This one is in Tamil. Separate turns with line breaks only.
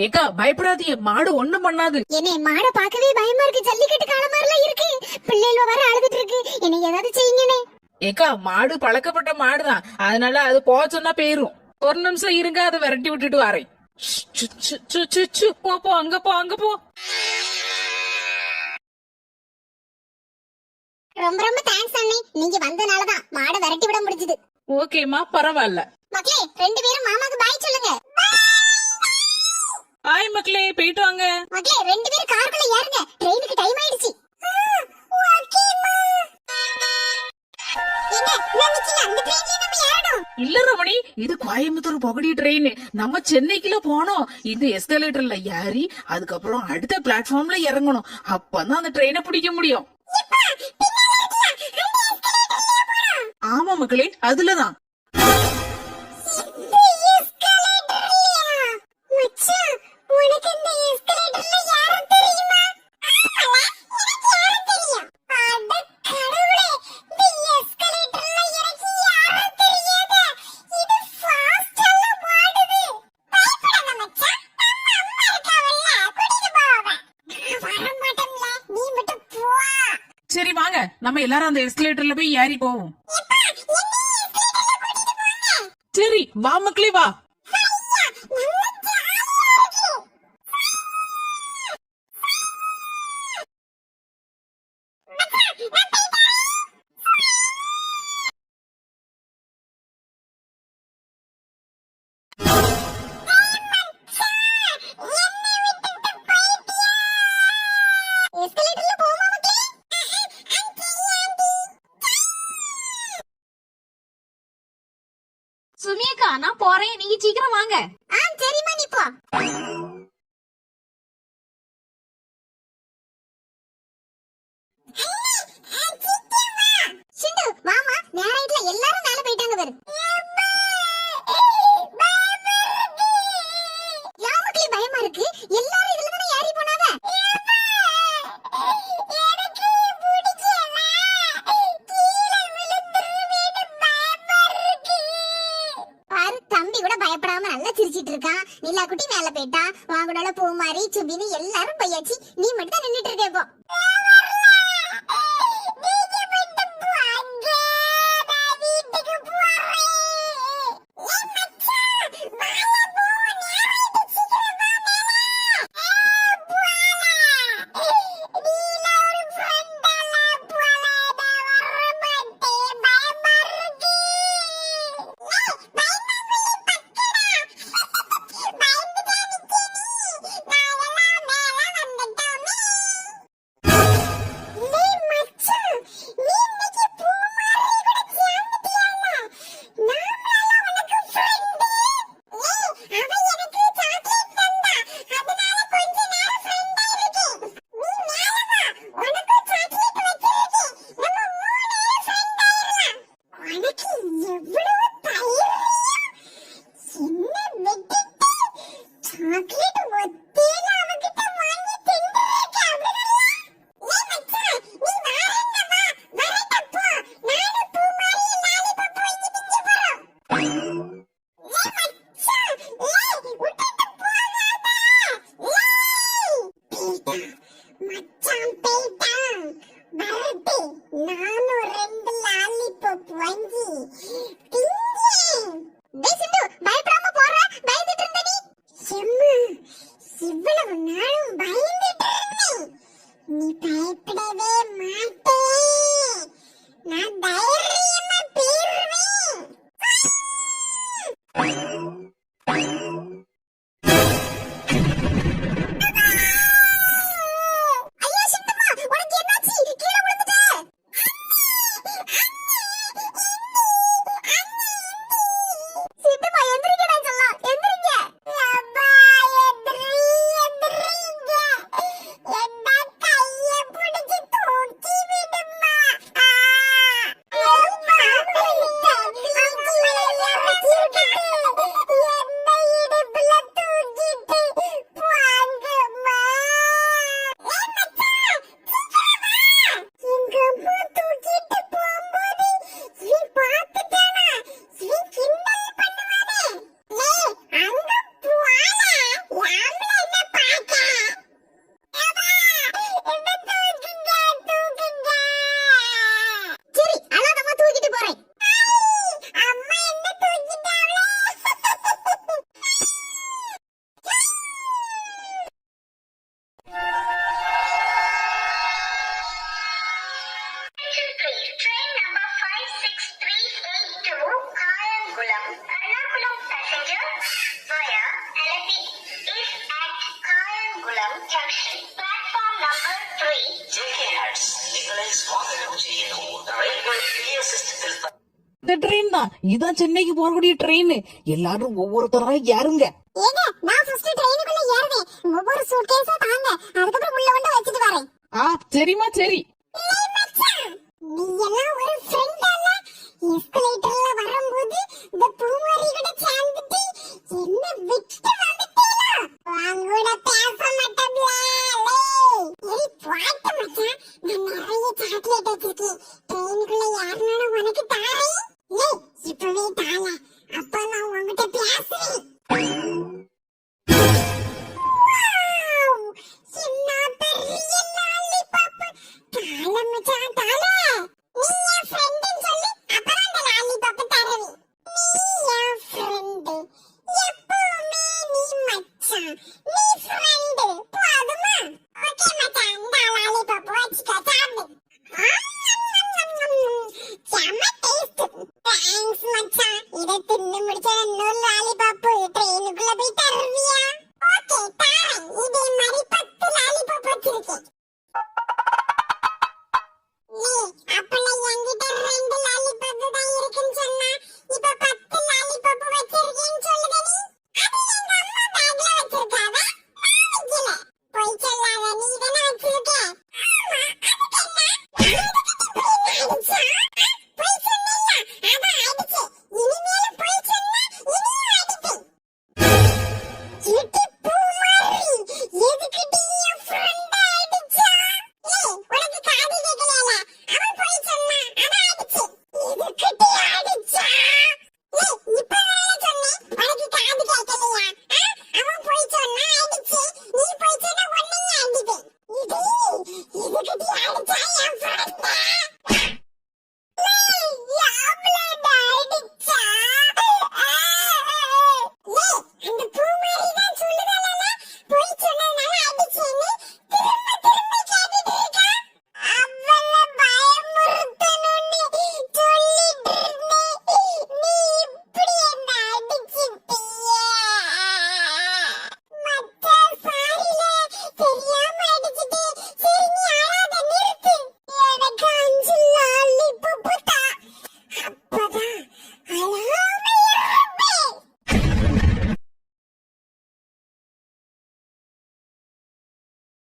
ஏக்கா பயப்படாதீங்க, மாடு ஒண்ணும் பண்ணாது.
என்னை மாட பாக்கவே பயமா இருக்கு. ஜல்லிக்கட்டு காலம் மாதிரிலாம் இருக்கு. பிள்ளைகள் வர அழுதுட்டு இருக்கு. என்னை ஏதாவது செய்யுங்கனே.
ஏக்கா மாடு பழக்கப்பட்ட மாடுதான், அதனால அது போக சொன்னா போயிரும். ஒரு நிமிஷம் இருங்க, அதை விரட்டி விட்டுட்டு வரேன். போ போ, அங்க போ, அங்க போ.
ரொம்ப ரொம்ப தேங்க்ஸ் அண்ணே. நீங்க வந்தனாலதான் மாட விரட்டி விட முடிஞ்சது.
ஓகேமா, பரவாயில்ல.
மக்களே, ரெண்டு பேரும் மாமாக்கு பாய் சொல்லுங்க.
ஹாய் மக்களே, போயிட்டு வாங்க.
மக்களே, ரெண்டு பேரும் காருக்குள்ள ஏறுங்க. ட்ரெயினுக்கு டைம் ஆயிடுச்சு. ஓகேமா. என்ன நினைச்சீங்க? அந்த ட்ரெயின்ல நம்ம ஏறணும்.
இல்ல ரமணி, இது கோயம்புத்தூர் பகுடி ட்ரெயின். நம்ம சென்னைக்குள்ள போனோம். இந்த எஸ்கலேட்டர்ல ஏறி அதுக்கப்புறம் அடுத்த பிளாட்ஃபார்ம்ல இறங்கணும். அப்பதான் அந்த ட்ரெயினை பிடிக்க முடியும். ஆமா மக்களே, அதுலதான். சரி வாங்க, நம்ம எல்லாரும் அந்த எஸ்கலேட்டர்ல போய் ஏறி போவோம். சரி வா மக்களே, வா.
சுமியக்கா, நான் போறேன், நீங்க சீக்கிரம் வாங்க.
சரிம்மா, நீ போ. சிண்டு வாமா, நேரத்துல எல்லாரும் மேல போயிட்டாங்க பாரு. யாருக்கு பயமா இருக்கு? எல்லாரும் இதுல தானே ஏறி போனாங்க. பாரு, தம்பி கூட பயப்படாம நல்லா சிரிச்சிட்டு இருக்கான். நிலா குட்டி மேல போயிட்டா, வாங்குடல பூமாரி சுபினி எல்லாரும் போயாச்சு. நீ மட்டும் தான் நின்னுட்டு இருக்க. இப்போ குளம் ஜங்ஷன் பிளாட்ஃபார்ம் நம்பர் 3
ஜேகே ஹட்ஸ் நிக்கலைஸ் வாகனம் செய்யணும் ரயில்கள் புதிய சிஸ்டத்தில்
இந்த ட்ரெயின் தான் இதான் சென்னைக்கு போகக்கூடிய ட்ரெயின். எல்லாரும் ஒவ்வொருத்தரா யாருங்க?
ஏங்க நான் ஃபர்ஸ்ட் ட்ரெயினுக்குள்ள ஏறுவேன். ஒவ்வொரு சூட்கேஸா தாங்க, அதுக்கப்புறம் உள்ள வந்து வச்சிட்டு வரேன்.
சரிம்மா சரி.
ஏய் மச்சான், நீ எல்லாம் ஒரு ஃப்ரெண்டால எஸ்கலேட்டர்ல வரும்போது இந்த பூமாரி கூட சேர்ந்துட்டு என்ன விட்டு வந்துட்டீங்களா? வாங்கூட பேச மாட்டேன்ல. ஏய் பாட்டு மச்சான், நான் நிறைய சாக்லேட் வச்சிருக்கேன். ட்ரெயினுக்குள்ள ஏறணும்னு உனக்கு தாரேன். ஏய் இப்பவே தாங்க, அப்ப நான் உன்கிட்ட பேசுறேன். என்ன பெரிய லாலிபாப். தால மச்சான் தால. நீ என் ஃப்ரெண்ட்னு சொல்லி அப்புறம் அந்த லாலிபாப் தரவி. நீ என் ஃப்ரெண்ட். எப்பவுமே நீ மச்சான். நீ